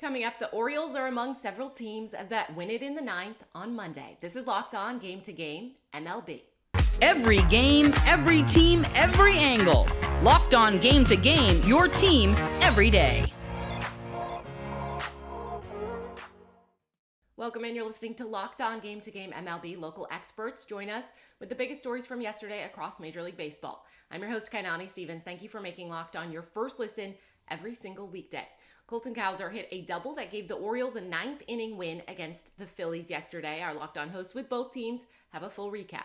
Coming up, the Orioles are among several teams that win it in the ninth on Monday. This is Locked On Game to Game MLB. Every game, every team, every angle. Locked On Game to Game, your team every day. Welcome in. You're listening to Locked On Game to Game MLB. Local experts join us with the biggest stories from yesterday across Major League Baseball. I'm your host, Kainani Stevens. Thank you for making Locked On your first listen every single weekday. Colton Cowser hit a double that gave the Orioles a ninth inning win against the Phillies yesterday. Our Locked On hosts with both teams have a full recap.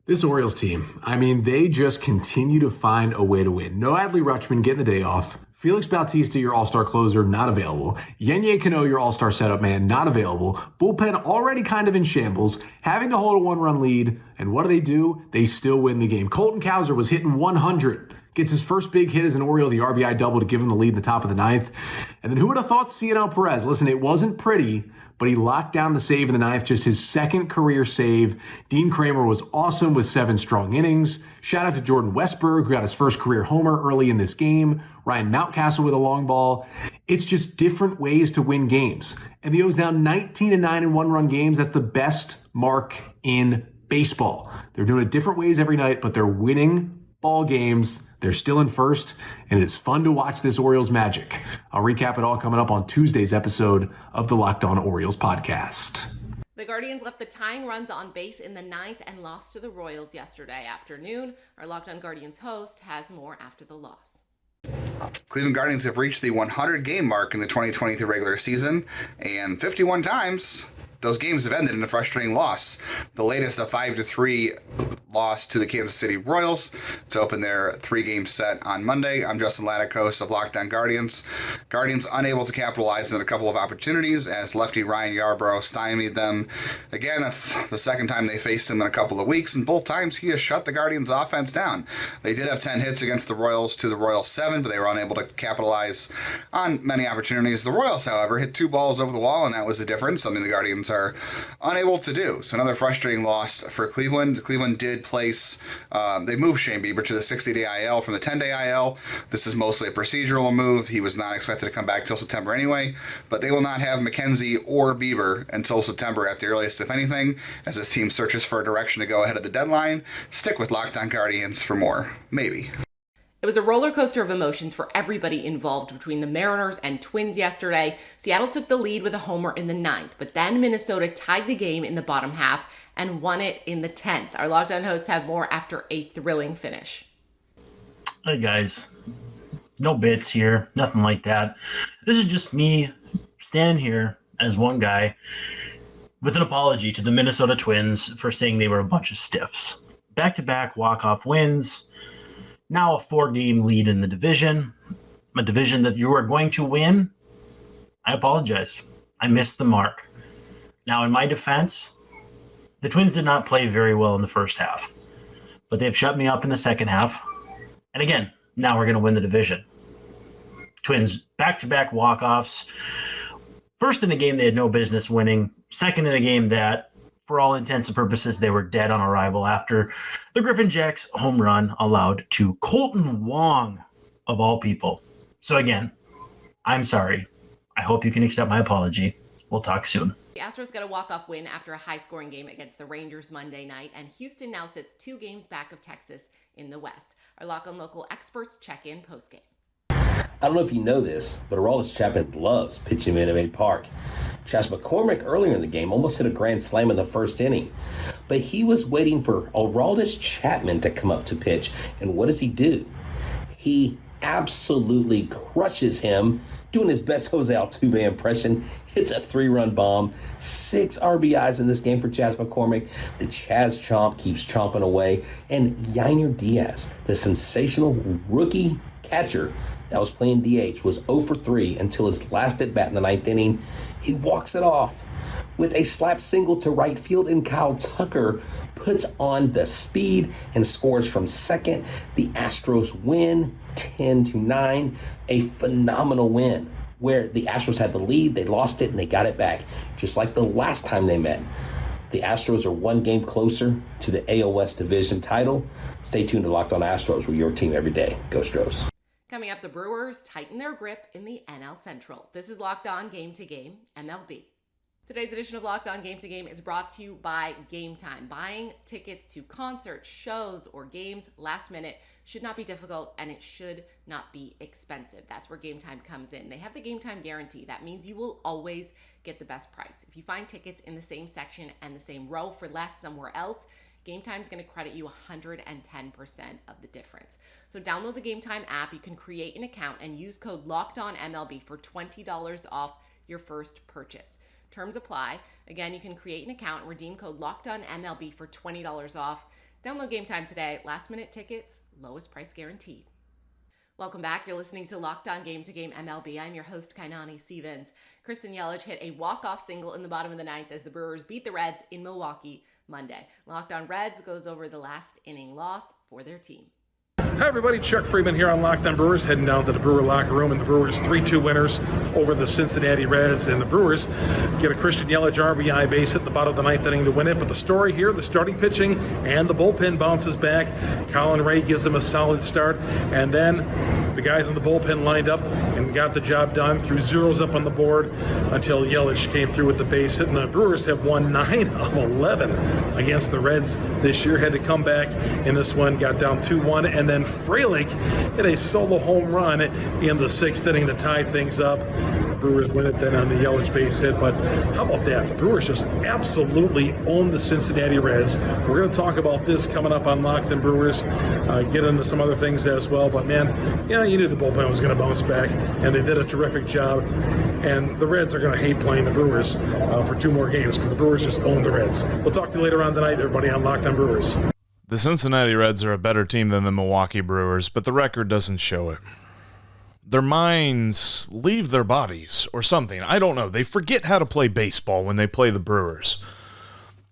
This Orioles team, they just continue to find a way to win. No Adley Rutschman getting the day off. Felix Bautista, your all-star closer, not available. Yeiner Cano, your all-star setup man, not available. Bullpen already kind of in shambles, having to hold a one-run lead. And what do? They still win the game. Colton Cowser was hitting 100. Gets his first big hit as an Oriole, the RBI double to give him the lead in the top of the ninth. And then who would have thought Salvador Perez? Listen, it wasn't pretty, but he locked down the save in the ninth, just his second career save. Dean Kramer was awesome with 7 strong innings. Shout out to Jordan Westberg, who got his first career homer early in this game. Ryan Mountcastle with a long ball. It's just different ways to win games. And the O's now 19-9 in one-run games. That's the best mark in baseball. They're doing it different ways every night, but they're winning ball games. They're still in first, and it is fun to watch this Orioles magic. I'll recap it all coming up on Tuesday's episode of the Locked On Orioles podcast. The Guardians left the tying runs on base in the ninth and lost to the Royals yesterday afternoon. Our Locked On Guardians host has more after the loss. Cleveland Guardians have reached the 100-game mark in the 2023 regular season, and 51 times those games have ended in a frustrating loss. The latest, a 5-3 loss to the Kansas City Royals to open their 3-game set on Monday. I'm Justin Laticos of Locked On Guardians. Guardians unable to capitalize on a couple of opportunities as lefty Ryan Yarbrough stymied them. Again, that's the second time they faced him in a couple of weeks, and both times he has shut the Guardians' offense down. They did have 10 hits against the Royals to the Royals 7, but they were unable to capitalize on many opportunities. The Royals, however, hit 2 balls over the wall, and that was the difference, something the Guardians are unable to do. So another frustrating loss for Cleveland. Cleveland did place, they moved Shane Bieber to the 60-day IL from the 10-day IL. This is mostly a procedural move. He was not expected to come back till September anyway, but they will not have McKenzie or Bieber until September at the earliest, if anything, as this team searches for a direction to go ahead of the deadline. Stick with Locked On Guardians for more. Maybe. It was a roller coaster of emotions for everybody involved between the Mariners and Twins yesterday. Seattle took the lead with a homer in the ninth, but then Minnesota tied the game in the bottom half and won it in the 10th. Our Locked On hosts have more after a thrilling finish. Hey guys, no bits here, nothing like that. This is just me standing here as one guy with an apology to the Minnesota Twins for saying they were a bunch of stiffs. Back-to-back walk-off wins. Now a 4-game lead in the division, a division that you are going to win. I apologize. I missed the mark. Now, in my defense, the Twins did not play very well in the first half, but they've shut me up in the second half. And again, now we're going to win the division. Twins back-to-back walk-offs. First in a game they had no business winning. Second in a game that, for all intents and purposes, they were dead on arrival after the Griffin Jacks home run allowed to Colton Wong, of all people. So again, I'm sorry. I hope you can accept my apology. We'll talk soon. The Astros got a walk-off win after a high-scoring game against the Rangers Monday night, and Houston now sits 2 games back of Texas in the West. Our Lock On Local experts check in post-game. I don't know if you know this, but Aroldis Chapman loves pitching in Minute Maid Park. Chas McCormick earlier in the game almost hit a grand slam in the first inning, but he was waiting for Aroldis Chapman to come up to pitch, and what does he do? He absolutely crushes him, doing his best Jose Altuve impression, hits a 3-run bomb, 6 RBIs in this game for Chas McCormick. The Chaz Chomp keeps chomping away, and Yainer Diaz, the sensational rookie catcher that was playing DH, was 0 for 3 until his last at bat in the 9th inning. He walks it off with a slap single to right field, and Kyle Tucker puts on the speed and scores from second. The Astros win 10-9, a phenomenal win where the Astros had the lead, they lost it, and they got it back, just like the last time they met. The Astros are 1 game closer to the AL West division title. Stay tuned to Locked On Astros, with your team every day. Go Stros. Coming up, the Brewers tighten their grip in the NL Central. This is Locked On Game to Game MLB. Today's edition of Locked On Game to Game is brought to you by Game Time. Buying tickets to concerts, shows, or games last minute should not be difficult, and it should not be expensive. That's where Game Time comes in. They have the Game Time guarantee. That means you will always get the best price. If you find tickets in the same section and the same row for less somewhere else, Game Time's going to credit you 110% of the difference. So download the Game Time app. You can create an account and use code LOCKEDONMLB for $20 off your first purchase. Terms apply. Again, you can create an account and redeem code LOCKEDONMLB for $20 off. Download Game Time today. Last minute tickets, lowest price guaranteed. Welcome back. You're listening to Locked On Game to Game MLB. I'm your host, Kainani Stevens. Kristen Yelich hit a walk-off single in the bottom of the ninth as the Brewers beat the Reds in Milwaukee Monday. Locked On Reds goes over the last inning loss for their team. Hi everybody, Chuck Freeman here on Locked On Brewers, heading down to the Brewer locker room, and the Brewers 3-2 winners over the Cincinnati Reds, and the Brewers get a Christian Yelich RBI base at the bottom of the ninth inning to win it. But the story here, the starting pitching and the bullpen bounces back. Colin Ray gives them a solid start, and then the guys in the bullpen lined up and got the job done, threw zeros up on the board until Yelich came through with the base hit, and the Brewers have won 9 of 11 against the Reds this year. Had to come back in this one, got down 2-1, and then Frelick hit a solo home run in the sixth inning to tie things up. The Brewers win it then on the Yelich base hit. But how about that? The Brewers just absolutely own the Cincinnati Reds. We're going to talk about this coming up on Locked On Brewers, get into some other things as well. But man, yeah, you knew the bullpen was going to bounce back, and they did a terrific job. And the Reds are going to hate playing the Brewers for 2 more games because the Brewers just own the Reds. We'll talk to you later on tonight, everybody, on Locked On Brewers. The Cincinnati Reds are a better team than the Milwaukee Brewers, but the record doesn't show it. Their minds leave their bodies or something. I don't know. They forget how to play baseball when they play the Brewers.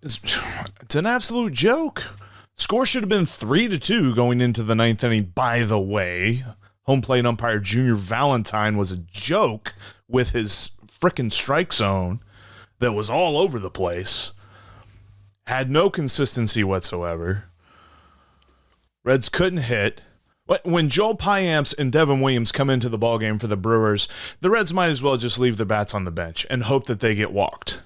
It's an absolute joke. Score should have been 3-2 going into the ninth inning, by the way. Home plate umpire Junior Valentine was a joke with his frickin' strike zone that was all over the place. Had no consistency whatsoever. Reds couldn't hit. When Joel Payamps and Devin Williams come into the ballgame for the Brewers, the Reds might as well just leave their bats on the bench and hope that they get walked.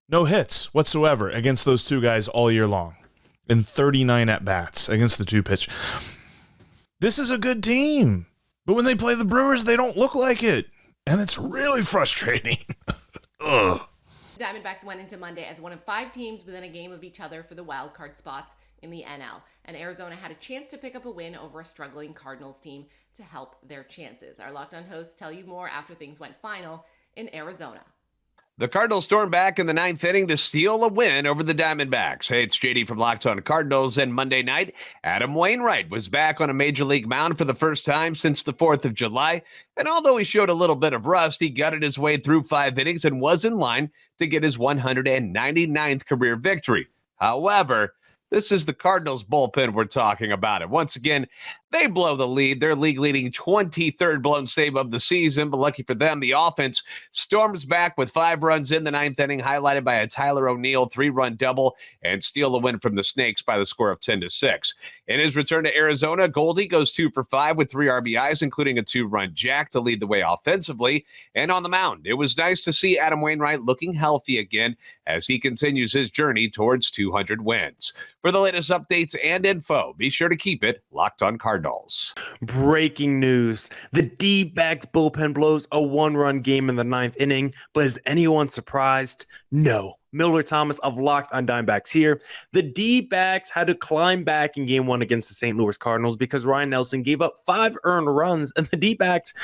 No hits whatsoever against those two guys all year long. And 39 at-bats against the two pitch. This is a good team. But when they play the Brewers, they don't look like it. And it's really frustrating. Ugh. Diamondbacks went into Monday as one of 5 teams within a game of each other for the wild card spots in the NL, and Arizona had a chance to pick up a win over a struggling Cardinals team to help their chances. Our Locked On hosts tell you more after things went final in Arizona. The Cardinals stormed back in the 9th inning to steal a win over the Diamondbacks. Hey, it's JD from Locked On Cardinals, and Monday night, Adam Wainwright was back on a Major League mound for the first time since the 4th of July, and although he showed a little bit of rust, he gutted his way through 5 innings and was in line to get his 199th career victory. However, this is the Cardinals bullpen we're talking about. And once again, they blow the lead. Their league-leading 23rd blown save of the season. But lucky for them, the offense storms back with 5 runs in the 9th inning, highlighted by a Tyler O'Neill 3-run double, and steal the win from the Snakes by the score of 10-6. In his return to Arizona, Goldie goes 2 for 5 with 3 RBIs, including a 2-run jack to lead the way offensively. And on the mound, it was nice to see Adam Wainwright looking healthy again as he continues his journey towards 200 wins. For the latest updates and info, be sure to keep it Locked On Cardinals. Breaking news. The D-backs bullpen blows a 1-run game in the 9th inning, but is anyone surprised? No. Miller Thomas of Locked On Diamondbacks here. The D-backs had to climb back in Game 1 against the St. Louis Cardinals because Ryan Nelson gave up 5 earned runs, and the D-backs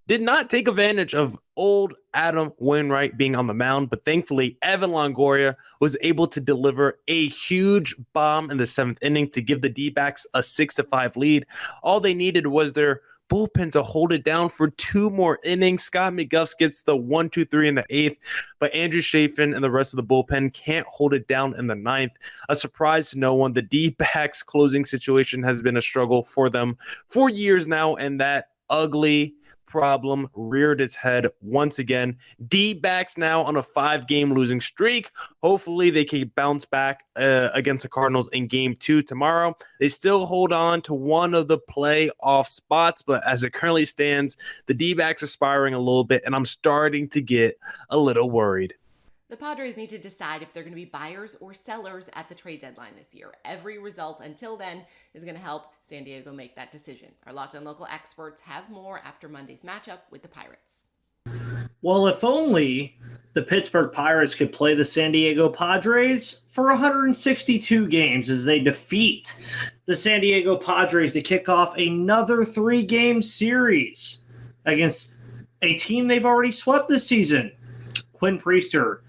did not take advantage of old Adam Wainwright being on the mound, but thankfully Evan Longoria was able to deliver a huge bomb in the 7th inning to give the D-backs a 6-5 lead. All they needed was their bullpen to hold it down for 2 more innings. Scott McGuffs gets the 1-2-3 in the 8th, but Andrew Chafin and the rest of the bullpen can't hold it down in the 9th. A surprise to no one. The D-backs closing situation has been a struggle for them for years now, and that ugly problem reared its head once again. D-backs now on a 5-game losing streak. Hopefully they can bounce back against the Cardinals in Game 2 tomorrow. They still hold on to one of the playoff spots, but as it currently stands, the D-backs are spiraling a little bit, and I'm starting to get a little worried. The Padres need to decide if they're going to be buyers or sellers at the trade deadline this year. Every result until then is going to help San Diego make that decision. Our Locked On Local experts have more after Monday's matchup with the Pirates. Well, if only the Pittsburgh Pirates could play the San Diego Padres for 162 games as they defeat the San Diego Padres to kick off another 3-game series against a team they've already swept this season. Quinn Priester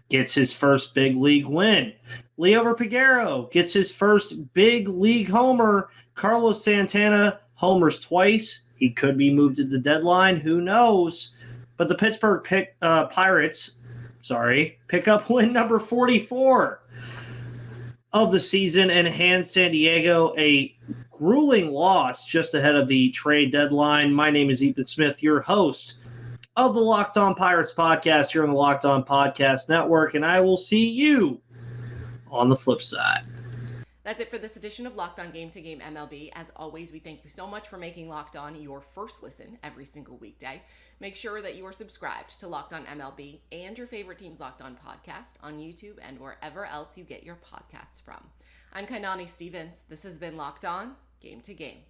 gets his first big league win. Leo Verpigero gets his first big league homer. Carlos Santana homers twice. He could be moved at the deadline. Who knows? But the Pittsburgh Pirates pick up win number 44 of the season and hand San Diego a grueling loss just ahead of the trade deadline. My name is Ethan Smith, your host of the Locked On Pirates podcast here on the Locked On Podcast Network, and I will see you on the flip side. That's it for this edition of Locked On Game to Game MLB. As always, we thank you so much for making Locked On your first listen every single weekday. Make sure that you are subscribed to Locked On MLB and your favorite team's Locked On podcast on YouTube and wherever else you get your podcasts from. I'm Kainani Stevens. This has been Locked On Game to Game.